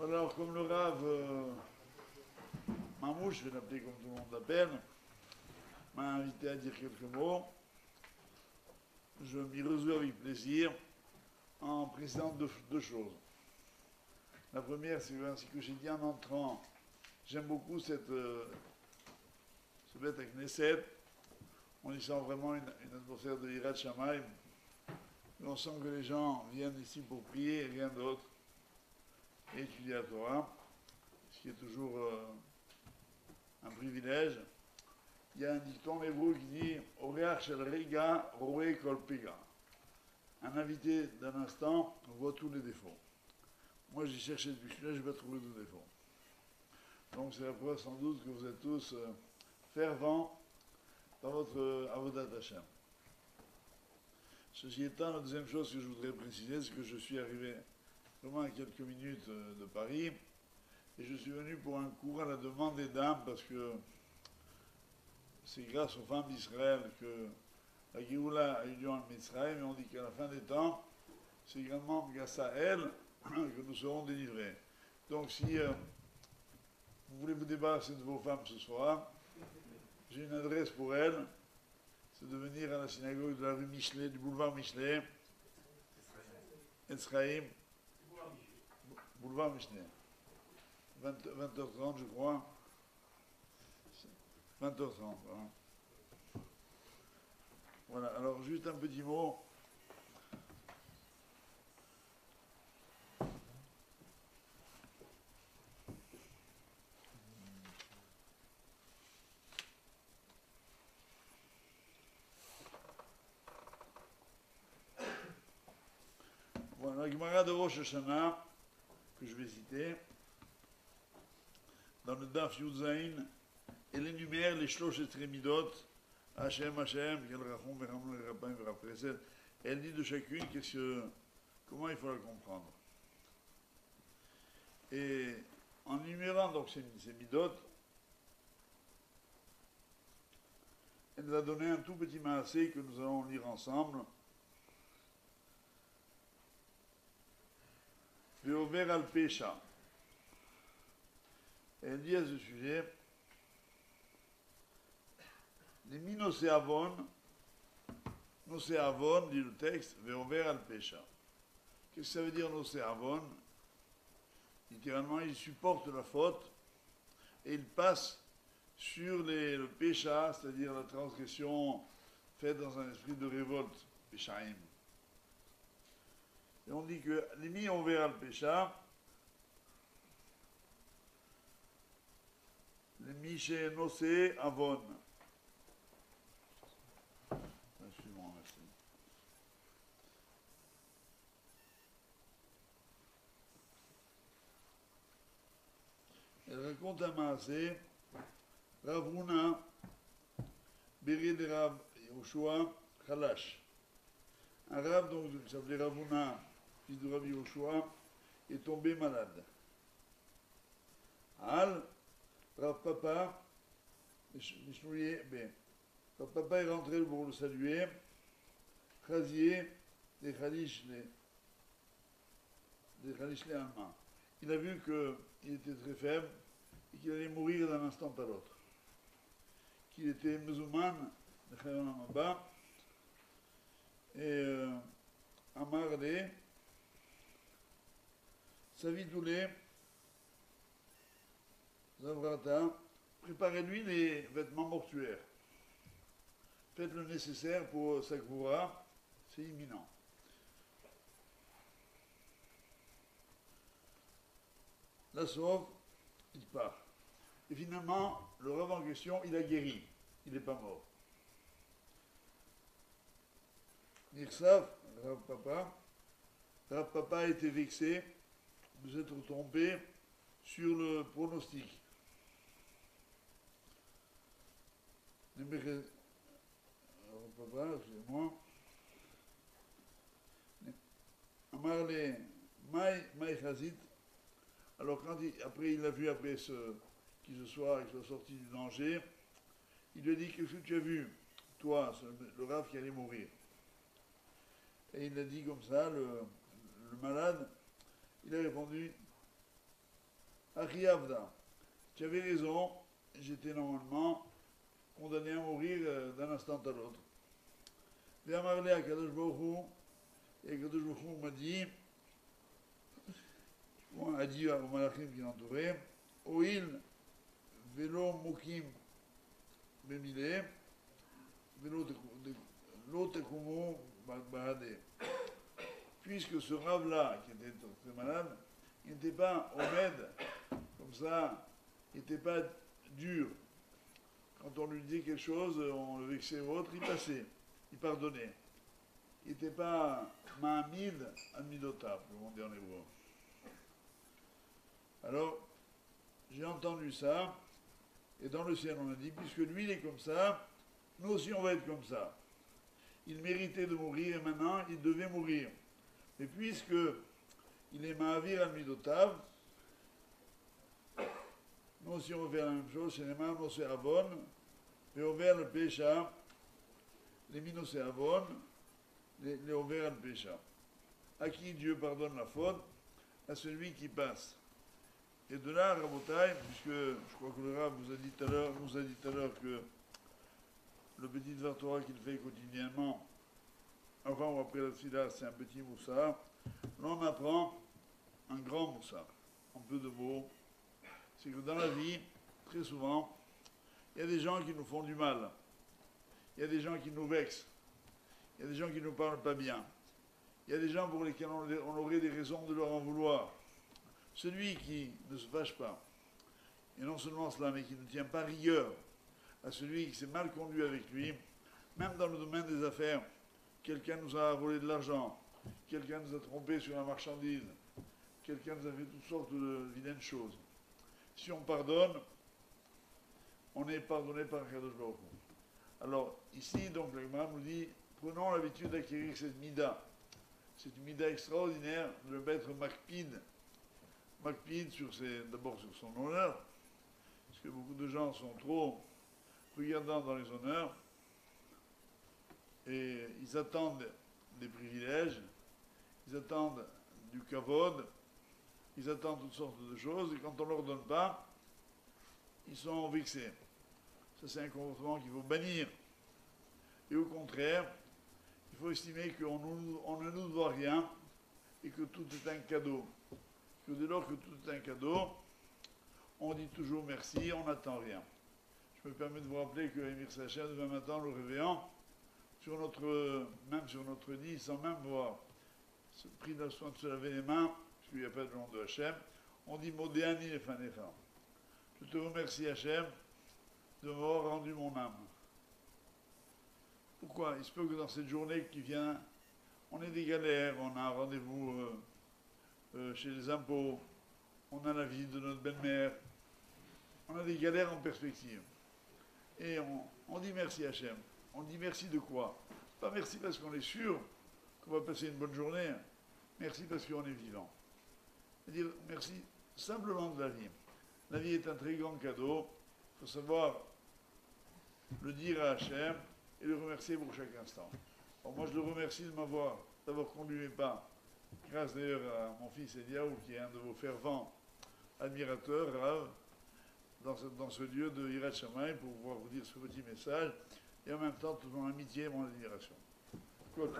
Alors, comme le Rav Mamouche, je vais l'appeler comme tout le monde l'appelle, m'a invité à dire quelques mots, je m'y résous avec plaisir en précisant deux choses. La première, c'est que, ainsi que j'ai dit en entrant, j'aime beaucoup ce bête avec Knesset. On y sent vraiment une atmosphère de Hirat Shamayim. On sent que les gens viennent ici pour prier et rien d'autre, et étudier la Torah, ce qui est toujours un privilège. Il y a un dicton hébreu qui dit Oreach shel rega roe kol pega. Un invité d'un instant voit tous les défauts. Moi j'ai cherché depuis celui-là, je n'ai pas trouvé de défauts. Donc c'est la preuve sans doute que vous êtes tous fervents dans votre avodat Hashem. Ceci étant, la deuxième chose que je voudrais préciser, c'est que je suis arrivé vraiment à quelques minutes de Paris et je suis venu pour un cours à la demande des dames parce que c'est grâce aux femmes d'Israël que la Géoula a eu lieu en Mitzrayim et on dit qu'à la fin des temps, c'est également grâce à elle que nous serons délivrés. Donc si vous voulez vous débarrasser de vos femmes ce soir, j'ai une adresse pour elles, c'est de venir à la synagogue de la rue Michelet, du boulevard Michelet, Etzraïm, boulevard Michelet, 20h30 je crois, 20h30, voilà. Voilà, alors juste un petit mot. Voilà, la Gemara de Rosh Hashanah, que je vais citer, dans le Daf Yudzaïn, elle énumère les Shloshet Remidot, Hashem, Hashem, Kel Rachum, Veramon, Verapim, Verapresed. Elle dit de chacune comment il faut la comprendre. Et en énumérant donc ces midot, elle nous a donné un tout petit maasé que nous allons lire ensemble. Veover al Pesha. Elle dit à ce sujet, les minocéavon, nocéavon, dit le texte, Veover al Pesha. Qu'est-ce que ça veut dire nocéavon? Littéralement, il supporte la faute et il passe sur le pécha, c'est-à-dire la transgression faite dans un esprit de révolte, péchaïm. Et on dit que les mis on verra le pécha, les mis chez nocé avon. Suivant, merci. Elle raconte un maasé, Ravuna, Béré de Rav Yoshua, Khalash. Un Rav, donc, qui s'appelait Ravuna, fils de Rav Yoshua, est tombé malade. Al, Rav Papa, Rav Papa est rentré pour le saluer, Chazier, des Khalish Alma. Il a vu qu'il était très faible et qu'il allait mourir d'un instant à l'autre. Qu'il était musulman, de Khayyam Abba, et Amarle, Savidoulé, Zavrata, préparez-lui les vêtements mortuaires. Faites le nécessaire pour sa Gvoura, c'est imminent. La sauve, il part. Et finalement, le Rav en question, il a guéri. Il n'est pas mort. Nirsav, Rav Papa a été vexé de s'être trompé sur le pronostic. Rav Papa, excusez-moi. Amarle, Maï Chazit. Alors après il a vu qu'il soit sorti du danger, il lui a dit qu'est-ce que tu as vu, toi, le Rav qui allait mourir. Et il a dit comme ça, le malade, il a répondu Achiavda, tu avais raison, j'étais normalement condamné à mourir d'un instant à l'autre. Ve'amarle Akadosh Baruch Hu, et Akadosh Baruch Hu m'a dit, a dit aux malachim qui l'entouraient, Oil velo mukim bemile, velo tekumu bahade. Puisque ce rave-là, qui était très malade, il n'était pas omed, comme ça, il n'était pas dur. Quand on lui disait quelque chose, on le vexait ou autre, il passait, il pardonnait. Il n'était pas ma'amid amidotab, comme on dit en hébreu. Alors, j'ai entendu ça, et dans le ciel on a dit, puisque lui il est comme ça, nous aussi on va être comme ça. Il méritait de mourir, et maintenant il devait mourir. Mais puisque il est ma'avir amidotab, nous aussi on va faire la même chose, c'est les mains c'est avon, et on va le pécha, les minos c'est avon, les over le pécha. À qui Dieu pardonne la faute? À celui qui passe. Et de là, Rabotai, puisque je crois que le Rav nous a dit tout à l'heure que le petit Dvar Torah qu'il fait quotidiennement, avant ou après la Tfila, c'est un petit moussard, là on apprend un grand moussard, en peu de mots. C'est que dans la vie, très souvent, il y a des gens qui nous font du mal, il y a des gens qui nous vexent, il y a des gens qui ne nous parlent pas bien, il y a des gens pour lesquels on aurait des raisons de leur en vouloir. Celui qui ne se fâche pas, et non seulement cela, mais qui ne tient pas rigueur à celui qui s'est mal conduit avec lui, même dans le domaine des affaires, quelqu'un nous a volé de l'argent, quelqu'un nous a trompé sur la marchandise, quelqu'un nous a fait toutes sortes de vilaines choses. Si on pardonne, on est pardonné par Kadosh Baruch Hu. Alors, ici, donc, le Gemara nous dit, prenons l'habitude d'acquérir cette mida. C'est une mida extraordinaire de le mettre makpid d'abord sur son honneur, parce que beaucoup de gens sont trop regardants dans les honneurs, et ils attendent des privilèges, ils attendent du kavod, ils attendent toutes sortes de choses, et quand on ne leur donne pas, ils sont vexés. Ça, c'est un comportement qu'il faut bannir. Et au contraire, il faut estimer qu'on ne nous doit rien, et que tout est un cadeau. Que dès lors que tout est un cadeau, on dit toujours merci, on n'attend rien. Je me permets de vous rappeler que Emir Sachem, demain matin, le réveillant, même sur notre lit, sans même voir, pris le soin de se laver les mains, parce qu'il n'y a pas de nom de Hachem, on dit Modéani les fanéfans. Je te remercie Hachem de m'avoir rendu mon âme. Pourquoi? Il se peut que dans cette journée qui vient, on ait des galères, on a un rendez-vous chez les impôts, on a la visite de notre belle-mère, on a des galères en perspective. Et on dit merci Hachem. On dit merci de quoi? Pas merci parce qu'on est sûr qu'on va passer une bonne journée, merci parce qu'on est vivant. C'est-à-dire merci simplement de la vie. La vie est un très grand cadeau, il faut savoir le dire à Hachem et le remercier pour chaque instant. Alors moi je le remercie d'avoir conduit mes pas, grâce d'ailleurs à mon fils Eliaou, qui est un de vos fervents admirateurs, Rav, dans ce lieu de Yirat Shamayim, pour pouvoir vous dire ce petit message, et en même temps toute mon amitié et mon admiration. Cool.